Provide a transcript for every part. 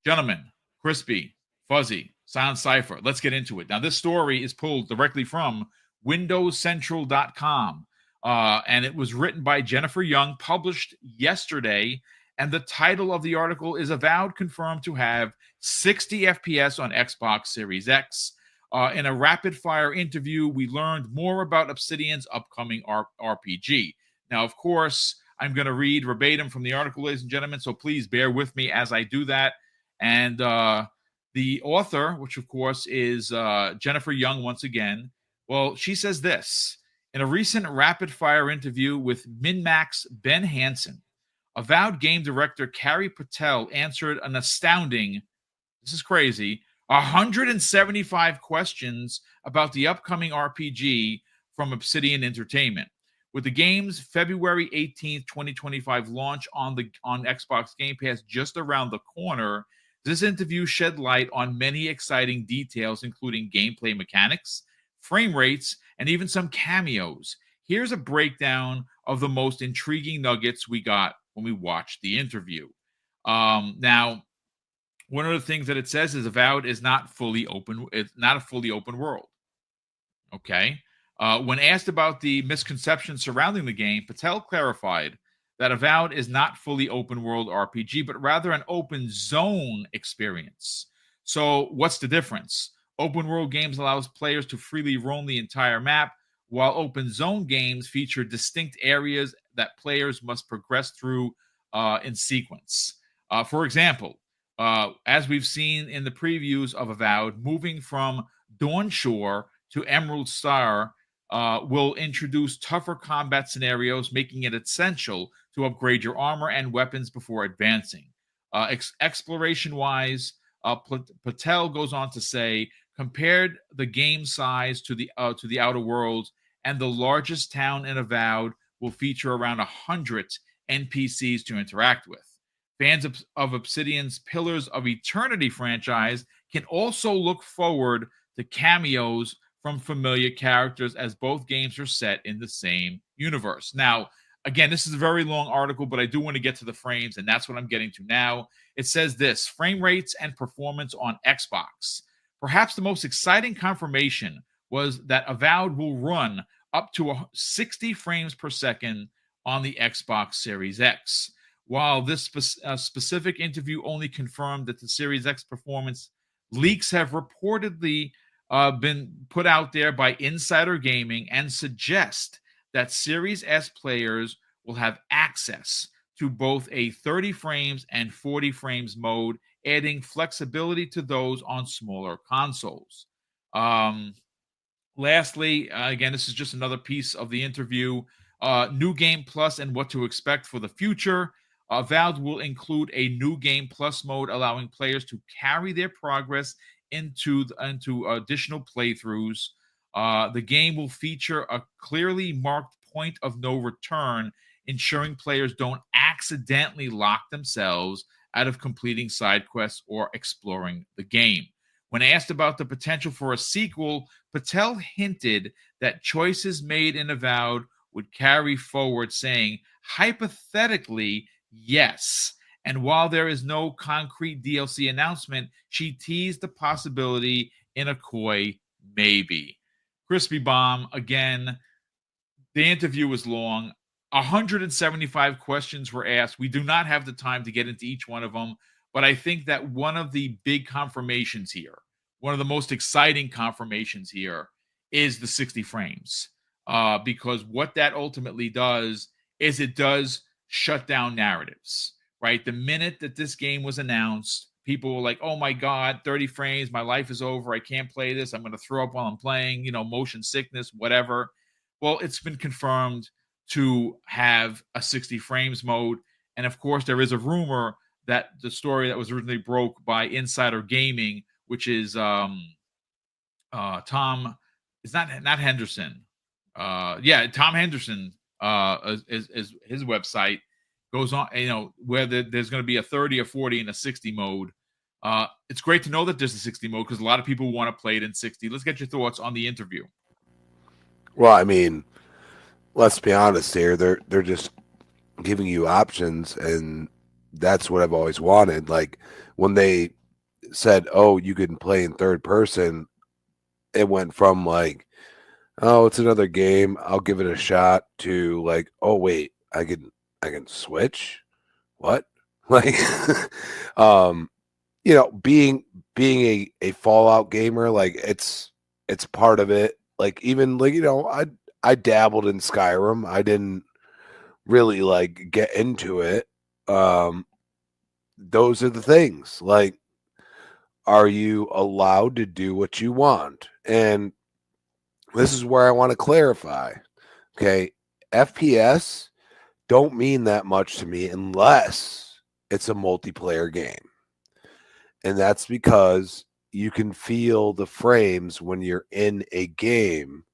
Gentlemen, Crispy, Fuzzy, Silent Cypher, let's get into it. Now, this story is pulled directly from WindowsCentral.com, and it was written by Jennifer Young, published yesterday, and the title of the article is Avowed confirmed to have 60 FPS on Xbox Series X. In a rapid-fire interview, we learned more about Obsidian's upcoming RPG. Now, of course, I'm going to read verbatim from the article, ladies and gentlemen, so please bear with me as I do that. And the author, which, of course, is Jennifer Young once again, well, she says this. In a recent rapid-fire interview with MinMax Ben Hansen, Avowed game director Carrie Patel answered an astounding, this is crazy, 175 questions about the upcoming RPG from Obsidian Entertainment. With the game's February 18th, 2025 launch on Xbox Game Pass just around the corner, this interview shed light on many exciting details, including gameplay mechanics, frame rates, and even some cameos. Here's a breakdown of the most intriguing nuggets we got when we watched the interview. Now, one of the things that it says is Avowed is not fully open. It's not a fully open world. Okay. When asked about the misconceptions surrounding the game, Patel clarified that Avowed is not fully open world RPG, but rather an open zone experience. So what's the difference? Open world games allows players to freely roam the entire map, while open zone games feature distinct areas that players must progress through in sequence. For example, as we've seen in the previews of Avowed, moving from Dawn Shore to Emerald Star will introduce tougher combat scenarios, making it essential to upgrade your armor and weapons before advancing. Exploration-wise, Patel goes on to say, compared the game size to the Outer Worlds, and the largest town in Avowed will feature around 100 NPCs to interact with. Fans of Obsidian's Pillars of Eternity franchise can also look forward to cameos from familiar characters, as both games are set in the same universe. Now, again, this is a very long article, but I do want to get to the frames, and that's what I'm getting to now. It says this: frame rates and performance on Xbox. Perhaps the most exciting confirmation was that Avowed will run up to 60 frames per second on the Xbox Series X. While this specific interview only confirmed that the Series X performance, leaks have reportedly been put out there by Insider Gaming and suggest that Series S players will have access to both a 30 frames and 40 frames mode, adding flexibility to those on smaller consoles. Lastly, again, this is just another piece of the interview. New Game Plus and what to expect for the future. Avowed will include a New Game Plus mode, allowing players to carry their progress into additional playthroughs. The game will feature a clearly marked point of no return, ensuring players don't accidentally lock themselves out of completing side quests or exploring the game. When asked about the potential for a sequel, Patel hinted that choices made in Avowed would carry forward, saying, hypothetically, yes. And while there is no concrete DLC announcement, she teased the possibility in a coy maybe. Crispy Bomb, again, the interview was long. 175 questions were asked. We do not have the time to get into each one of them, but I think that one of the big confirmations here, one of the most exciting confirmations here, is the 60 frames. Because what that ultimately does is it does shut down narratives, right? The minute that this game was announced, people were like, oh my God, 30 frames, my life is over. I can't play this. I'm going to throw up while I'm playing, motion sickness, whatever. Well, it's been confirmed to have a 60 frames mode. And of course, there is a rumor that the story that was originally broke by Insider Gaming, which is Tom, it's not Henderson. Tom Henderson is his website goes on, where there's going to be a 30 or 40 and a 60 mode. It's great to know that there's a 60 mode because a lot of people want to play it in 60. Let's get your thoughts on the interview. Well, I mean, let's be honest here. They're just giving you options, and that's what I've always wanted. Like when they said, "Oh, you can play in third person," it went from like, "Oh, it's another game. I'll give it a shot," to like, "Oh, wait, I can switch." What? Like, um, being a Fallout gamer, like it's part of it. Like even like I dabbled in Skyrim. I didn't really like get into it. Um, those are the things. Like, are you allowed to do what you want? And this is where I want to clarify. Okay, FPS don't mean that much to me unless it's a multiplayer game. And that's because you can feel the frames when you're in a game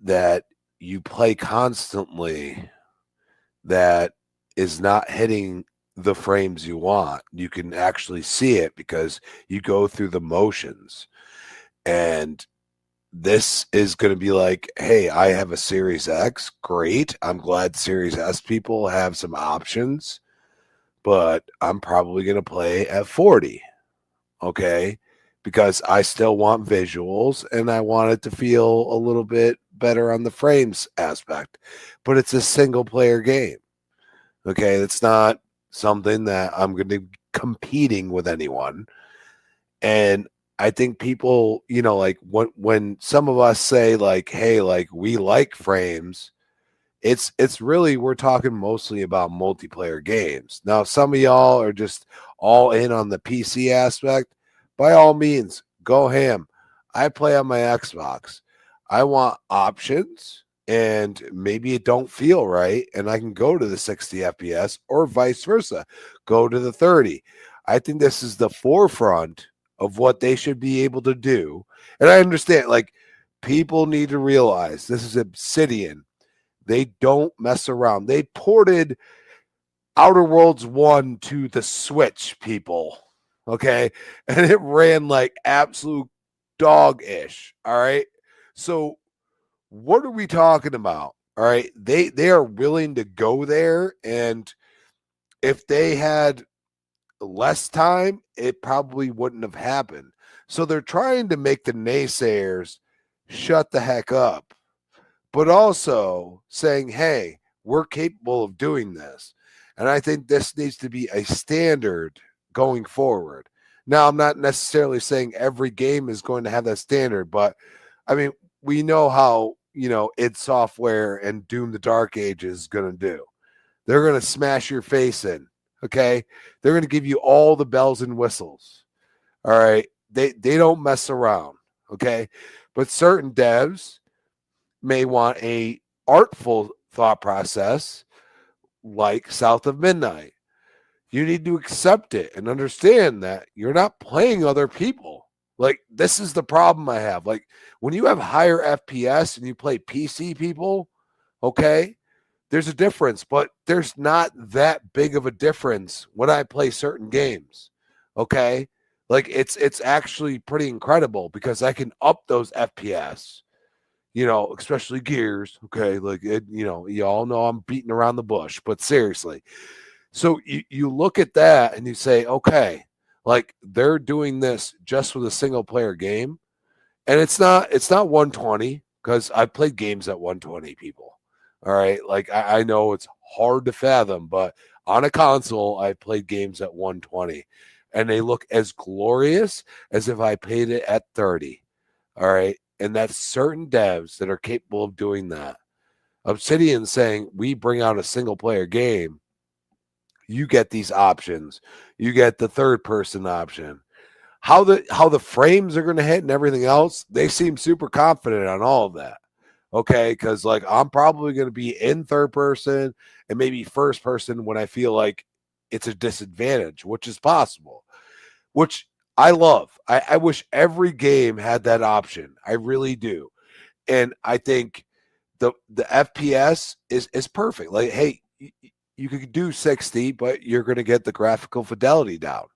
that you play constantly that is not hitting the frames you want. You can actually see it because you go through the motions. And this is going to be like, hey, I have a Series X. Great. I'm glad Series S people have some options, but I'm probably going to play at 40. Okay. Because I still want visuals and I want it to feel a little bit better on the frames aspect. But it's a single player game. Okay. It's not something that I'm going to be competing with anyone. And I think people, like when some of us say like, hey, like we like frames, it's really we're talking mostly about multiplayer games. Now, some of y'all are just all in on the PC aspect. By all means, go ham. I play on my Xbox. I want options and maybe it don't feel right and I can go to the 60 FPS or vice versa. Go to the 30. I think this is the forefront of what they should be able to do. And I understand like people need to realize this is Obsidian. They don't mess around. They ported Outer Worlds 1 to the Switch, people. Okay. And it ran like absolute dog ish. All right. So, what are we talking about? All right. They are willing to go there. And if they had less time, it probably wouldn't have happened. So, they're trying to make the naysayers shut the heck up, but also saying, hey, we're capable of doing this. And I think this needs to be a standard going forward. Now, I'm not necessarily saying every game is going to have that standard, but I mean, we know how, id Software and Doom the Dark Age is going to do. They're going to smash your face in. Okay. They're going to give you all the bells and whistles. All right. They don't mess around. Okay. But certain devs, may want a artful thought process like South of Midnight. You need to accept it and understand that you're not playing other people. Like, this is the problem I have. Like, when you have higher FPS and you play PC people, okay, there's a difference, but there's not that big of a difference when I play certain games. Okay. Like it's actually pretty incredible because I can up those FPS, especially Gears. Okay, like you all know I'm beating around the bush, but seriously. So you look at that and you say, okay, like they're doing this just with a single player game, and it's not 120 because I played games at 120. People, all right, like I know it's hard to fathom, but on a console, I played games at 120, and they look as glorious as if I played it at 30. All right. And that's certain devs that are capable of doing that. Obsidian saying we bring out a single player game, you get these options. You get the third person option. How the frames are going to hit and everything else, they seem super confident on all of that. Okay, because like I'm probably going to be in third person and maybe first person when I feel like it's a disadvantage, which is possible. Which I love. I wish every game had that option. I really do. And I think the FPS is perfect. Like, hey, you could do 60, but you're going to get the graphical fidelity down.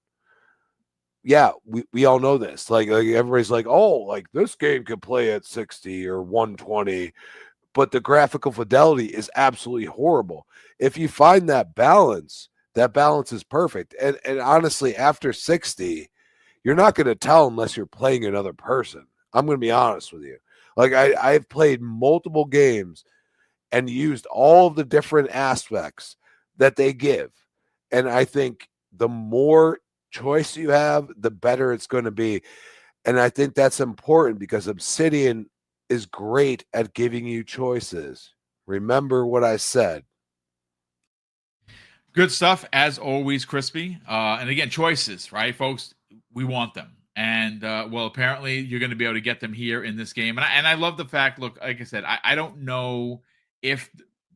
Yeah, we all know this. Like everybody's like, oh, like this game can play at 60 or 120, but the graphical fidelity is absolutely horrible. If you find that balance, That balance is perfect. And honestly, after 60, you're not going to tell unless you're playing another person. I'm going to be honest with you. Like I've played multiple games and used all of the different aspects that they give. And I think the more choice you have, the better it's going to be. And I think that's important because Obsidian is great at giving you choices. Remember what I said. Good stuff as always, Crispy. And again, choices, right, folks? We want them, and well, apparently you're going to be able to get them here in this game. And I love the fact. Look, like I said, I don't know if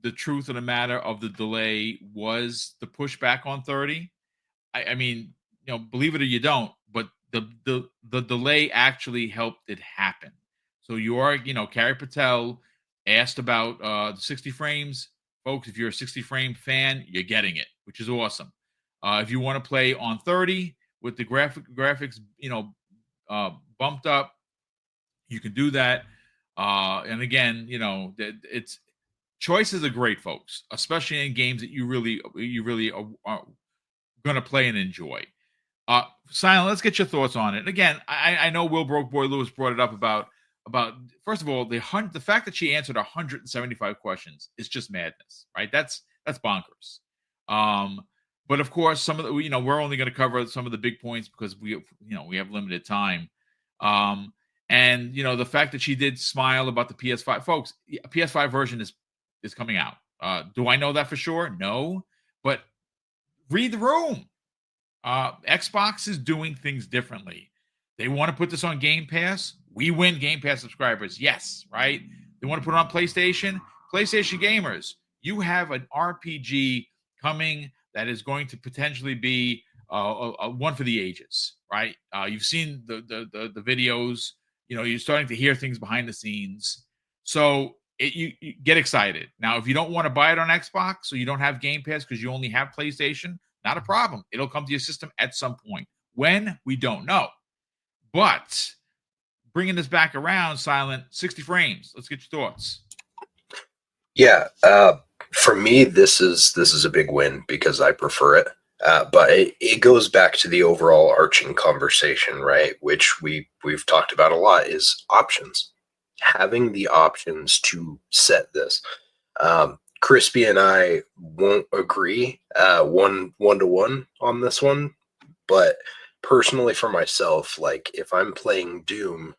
the truth of the matter of the delay was the pushback on 30. I mean, believe it or you don't, but the delay actually helped it happen. So Carrie Patel asked about the 60 frames. Folks, if you're a 60 frame fan, you're getting it, which is awesome. If you want to play on 30 with the graphics, bumped up, you can do that. And again, it's choices are great, folks, especially in games that you really are going to play and enjoy. Silent, let's get your thoughts on it. And again, I know Will Broke Boy Lewis brought it up about first of all the fact that she answered 175 questions is just madness, right? That's bonkers. But of course, some of the we're only going to cover some of the big points because we have limited time. And the fact that she did smile about the PS5, folks, a PS5 version is coming out. Do I know that for sure? No, but read the room. Xbox is doing things differently. They want to put this on Game Pass. We win Game Pass subscribers. Yes, right? They want to put it on PlayStation. PlayStation gamers, you have an RPG coming that is going to potentially be a one for the ages, right? You've seen the videos. You're starting to hear things behind the scenes. So you get excited. Now, if you don't want to buy it on Xbox, so you don't have Game Pass because you only have PlayStation, not a problem. It'll come to your system at some point. When? We don't know. But bringing this back around, Silent, 60 frames. Let's get your thoughts. Yeah, for me, this is a big win because I prefer it. But it goes back to the overall arching conversation, right? Which we've talked about a lot is options. Having the options to set this. Crispy and I won't agree one to one on this one, but personally for myself, like if I'm playing Doom,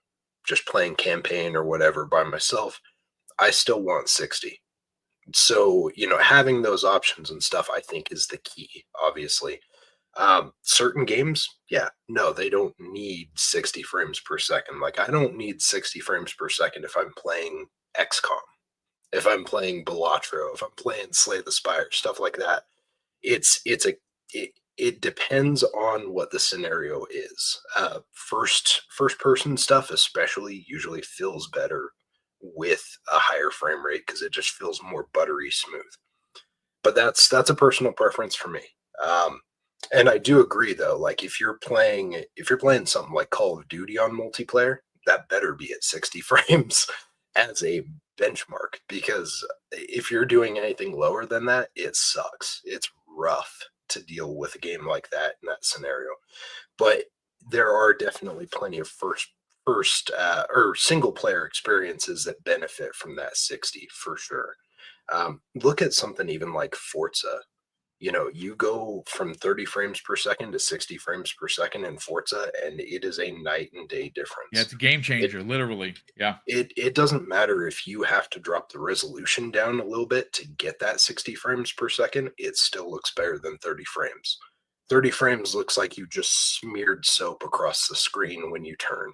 just playing campaign or whatever by myself, I still want 60. So, having those options and stuff, I think is the key, obviously. Certain games, yeah, no, they don't need 60 frames per second. Like I don't need 60 frames per second if I'm playing XCOM. If I'm playing Balatro, if I'm playing Slay the Spire, stuff like that, it depends on what the scenario is. First person stuff, especially, usually feels better with a higher frame rate because it just feels more buttery smooth. But that's a personal preference for me. And I do agree though. Like if you're playing something like Call of Duty on multiplayer, that better be at 60 frames as a benchmark, because if you're doing anything lower than that, it sucks. It's rough to deal with a game like that in that scenario. But there are definitely plenty of first or single player experiences that benefit from that 60 for sure. Look at something even like Forza. You go from 30 frames per second to 60 frames per second in Forza, and it is a night and day difference. Yeah, it's a game changer, literally. Yeah. It doesn't matter if you have to drop the resolution down a little bit to get that 60 frames per second, it still looks better than 30 frames. 30 frames looks like you just smeared soap across the screen when you turn.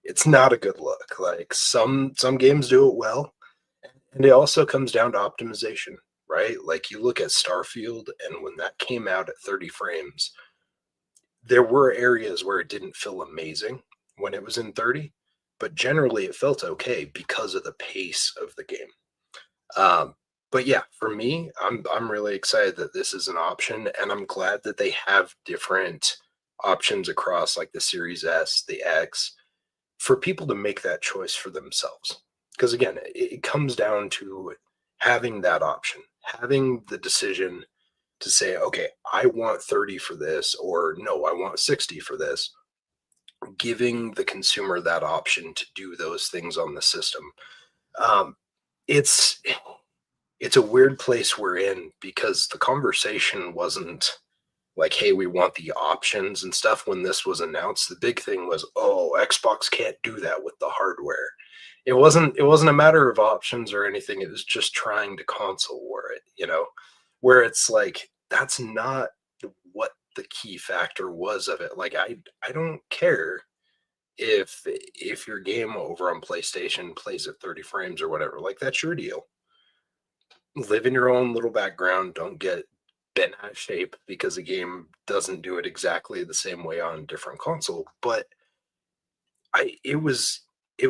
It's not a good look. Like some games do it well, and it also comes down to optimization, right? Like you look at Starfield, and when that came out at 30 frames, there were areas where it didn't feel amazing when it was in 30, but generally it felt okay because of the pace of the game. But yeah, for me, I'm really excited that this is an option, and I'm glad that they have different options across like the Series S, the X, for people to make that choice for themselves. Because again, it comes down to having that option, having the decision to say, okay, I want 30 for this, or no, I want 60 for this. Giving the consumer that option to do those things on the system. Um, it's a weird place we're in, because the conversation wasn't like, hey, we want the options and stuff. When this was announced, the big thing was, oh, Xbox can't do that with the hardware. It wasn't a matter of options or anything. It was just trying to console war it, where it's like, that's not what the key factor was of it. Like, I don't care if your game over on PlayStation plays at 30 frames or whatever. Like, that's your deal. Live in your own little background. Don't get bent out of shape because a game doesn't do it exactly the same way on a different console. But it was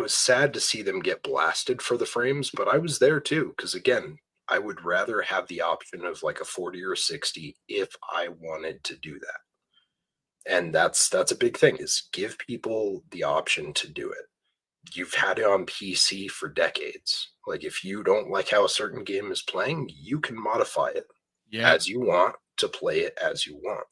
sad to see them get blasted for the frames, but I was there too, because again, I would rather have the option of like a 40 or 60 if I wanted to do that. And that's a big thing, is give people the option to do it. You've had it on PC for decades. Like, if you don't like how a certain game is playing, you can modify it as you want to play it as you want.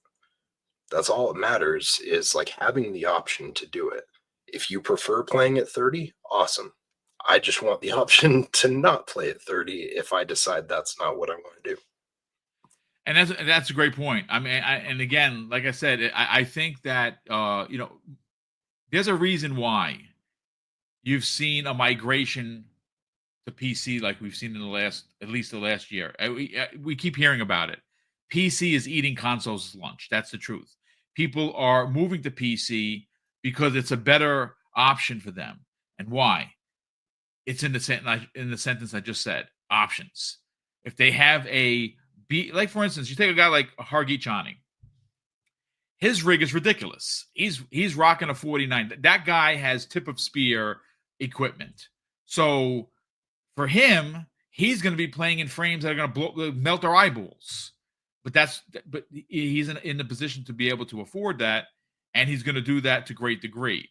That's all that matters, is like having the option to do it. If you prefer playing at 30, awesome. I just want the option to not play at 30 if I decide that's not what I want to do. And that's a great point. I mean, and again, like I said, I think that there's a reason why you've seen a migration to PC like we've seen in at least the last year. We keep hearing about it. PC is eating consoles' lunch. That's the truth. People are moving to PC because it's a better option for them. And why? It's in the sentence I just said. Options. If they have like, for instance, you take a guy like Hargeet Chani. His rig is ridiculous. He's rocking a 49. That guy has tip of spear equipment. So for him, he's going to be playing in frames that are going to melt our eyeballs. But he's in the position to be able to afford that, and he's going to do that to great degree.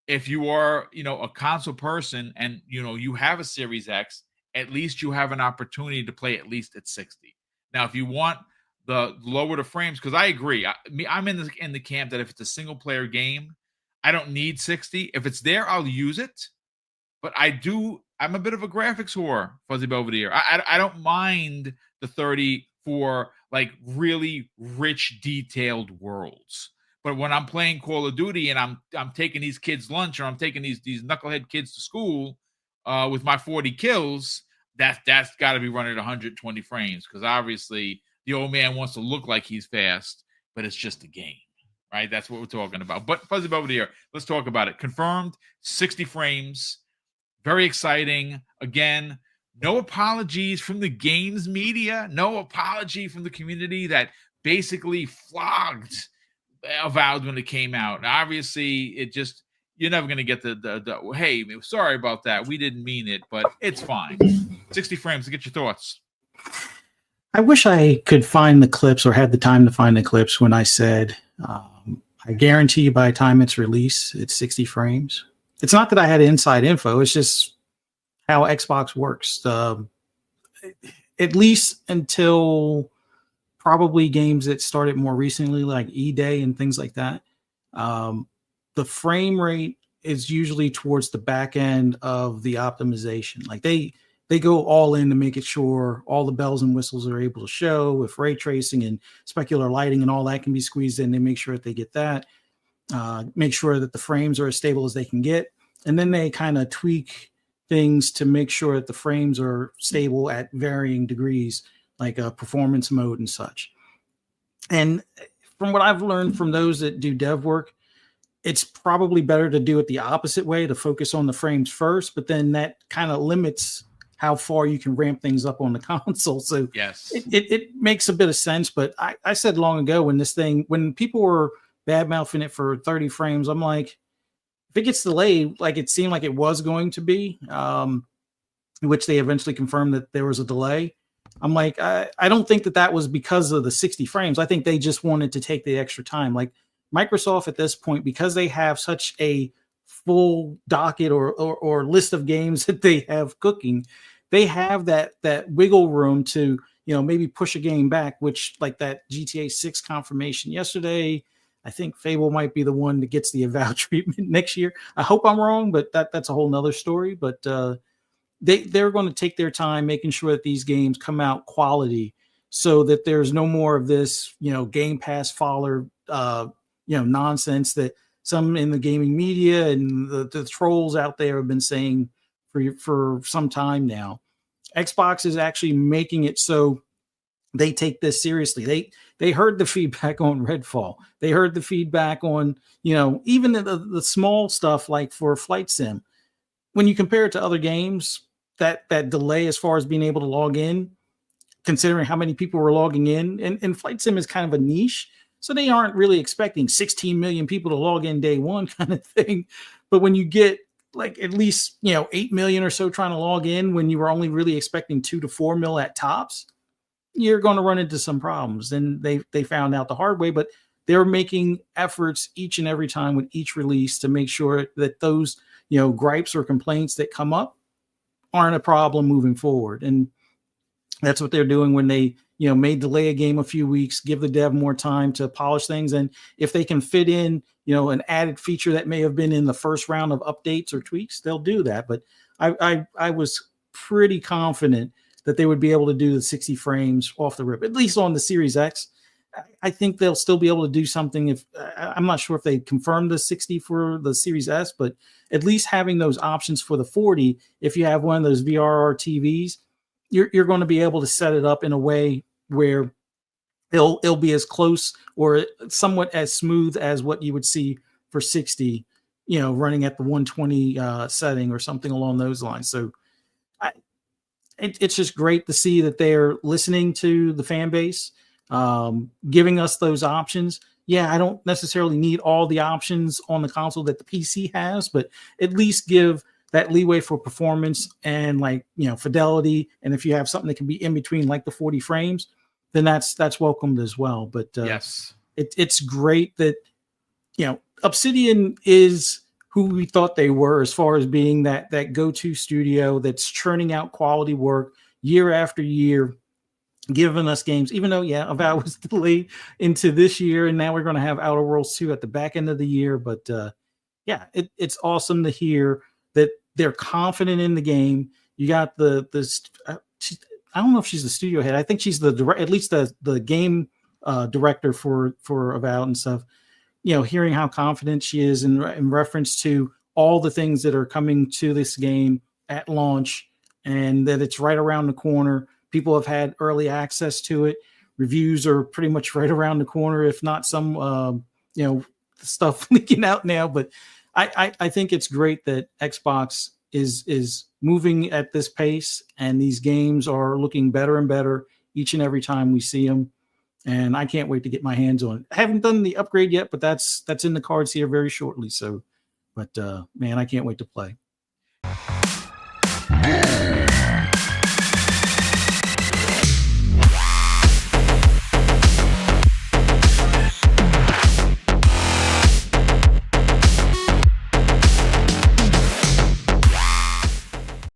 If you are, a console person and you have a Series X, at least you have an opportunity to play at least at 60. Now, if you want the lower the frames, because I agree, I'm in the camp that if it's a single player game, I don't need 60. If it's there, I'll use it. But I'm a bit of a graphics whore, Fuzzy Belvedere. I don't mind the 30 for like really rich, detailed worlds. But when I'm playing Call of Duty and I'm taking these kids lunch, or I'm taking these knucklehead kids to school with my 40 kills, that's got to be running at 120 frames, because obviously the old man wants to look like he's fast, but it's just a game, right? That's what we're talking about. But Fuzzy Belvedere, let's talk about it. Confirmed 60 frames. Very exciting. Again, no apologies from the games media. No apology from the community that basically flogged Avowed when it came out. Obviously, it just, you're never going to get the hey, sorry about that, we didn't mean it, but it's fine. 60 frames. To get your thoughts. I wish I could find the clips, or had the time to find the clips, when I said, I guarantee you by the time it's released, it's 60 frames. It's not that I had inside info. It's just how Xbox works. At least until probably games that started more recently, like E-Day and things like that. The frame rate is usually towards the back end of the optimization. Like they go all in to make it sure all the bells and whistles are able to show, with ray tracing and specular lighting and all that can be squeezed in. They make sure that they get that, make sure that the frames are as stable as they can get. And then they kind of tweak things to make sure that the frames are stable at varying degrees, like a performance mode and such. And from what I've learned from those that do dev work, it's probably better to do it the opposite way, to focus on the frames first, but then that kind of limits how far you can ramp things up on the console. So yes, it makes a bit of sense. But I said long ago, when people were bad mouthing it for 30 frames, I'm like, if it gets delayed, like it seemed like it was going to be, which they eventually confirmed that there was a delay. I'm like, I don't think that was because of the 60 frames. I think they just wanted to take the extra time. Like Microsoft at this point, because they have such a full docket or list of games that they have cooking, they have that wiggle room to, maybe push a game back, which like that GTA 6 confirmation yesterday. I think Fable might be the one that gets the Avowed treatment next year. I hope I'm wrong, but that's a whole nother story. But they're going to take their time making sure that these games come out quality so that there's no more of this, Game Pass faller, nonsense that some in the gaming media and the trolls out there have been saying for some time now. Xbox is actually making it so they take this seriously. They heard the feedback on Redfall. They heard the feedback on, even the small stuff like for Flight Sim. When you compare it to other games, that delay as far as being able to log in, considering how many people were logging in, and Flight Sim is kind of a niche, so they aren't really expecting 16 million people to log in day one kind of thing. But when you get like at least 8 million or so trying to log in when you were only really expecting 2 to 4 mil at tops, you're going to run into some problems. And they found out the hard way, but they're making efforts each and every time with each release to make sure that those gripes or complaints that come up aren't a problem moving forward. And that's what they're doing when they may delay a game a few weeks, give the dev more time to polish things. And if they can fit in an added feature that may have been in the first round of updates or tweaks, they'll do that. But I was pretty confident that they would be able to do the 60 frames off the rip, at least on the Series X. I think they'll still be able to do something. If I'm not sure if they confirmed the 60 for the Series S, but at least having those options for the 40, if you have one of those VRR TVs, you're going to be able to set it up in a way where it'll be as close or somewhat as smooth as what you would see for 60, running at the 120 setting or something along those lines. So it's just great to see that they're listening to the fan base, giving us those options. Yeah, I don't necessarily need all the options on the console that the PC has, but at least give that leeway for performance and fidelity. And if you have something that can be in between like the 40 frames, then that's welcomed as well. But yes, it's great that, Obsidian is who we thought they were as far as being that go-to studio that's churning out quality work year after year, giving us games, even though, Avowed was delayed into this year, and now we're going to have Outer Worlds 2 at the back end of the year. But it's awesome to hear that they're confident in the game. You got I don't know if she's the studio head. I think she's at least the game director for Avowed and stuff. Hearing how confident she is in reference to all the things that are coming to this game at launch, and that it's right around the corner. People have had early access to it. Reviews are pretty much right around the corner, if not some, stuff leaking out now. But I think it's great that Xbox is moving at this pace, and these games are looking better and better each and every time we see them. And I can't wait to get my hands on it. I haven't done the upgrade yet, but that's in the cards here very shortly. So, but man, I can't wait to play.